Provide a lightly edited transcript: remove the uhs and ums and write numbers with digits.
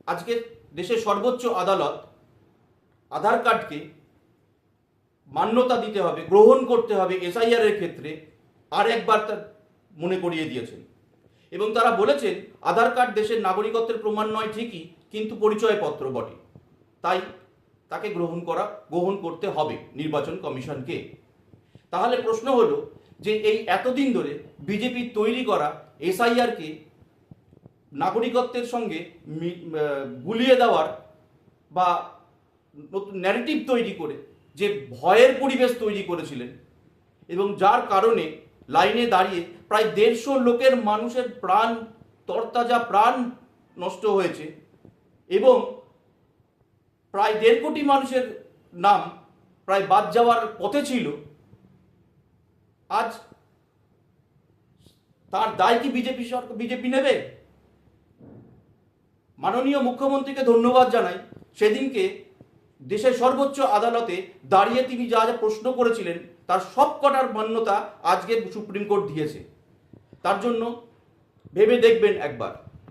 আজকে দেশের সর্বোচ্চ আদালত আধার কার্ডকে মান্যতা দিতে হবে, গ্রহণ করতে হবে এসআইআর এর ক্ষেত্রে আর একবার তা মনে করিয়ে দিয়েছেন। এবং তারা বলেছেন আধার কার্ড দেশের নাগরিকত্বের প্রমাণ নয় ঠিকই, কিন্তু পরিচয়পত্র বটে, তাই তাকে গ্রহণ করতে হবে নির্বাচন কমিশনকে। তাহলে প্রশ্ন হলো যে এই এতদিন ধরে বিজেপির তৈরি করা এসআইআরকে নাগরিকত্বের সঙ্গে গুলিয়ে দেওয়ার বা নতুন ন্যারেটিভ তৈরি করে যে ভয়ের পরিবেশ তৈরি করেছিলেন, এবং যার কারণে লাইনে দাঁড়িয়ে প্রায় 150 লোকের মানুষের প্রাণ, তরতাজা প্রাণ নষ্ট হয়েছে এবং প্রায় 1.5 কোটি মানুষের নাম প্রায় বাদ যাওয়ার পথে ছিল, আজ তার দায় কি বিজেপি নেবে? মাননীয় মুখ্যমন্ত্রীকে ধন্যবাদ জানাই, সেদিনকে দেশের সর্বোচ্চ আদালতে দাঁড়িয়ে তিনি যা যা প্রশ্ন করেছিলেন তার সব কটার মান্যতা আজকে সুপ্রিম কোর্ট দিয়েছে। তার জন্য ভেবে দেখবেন একবার।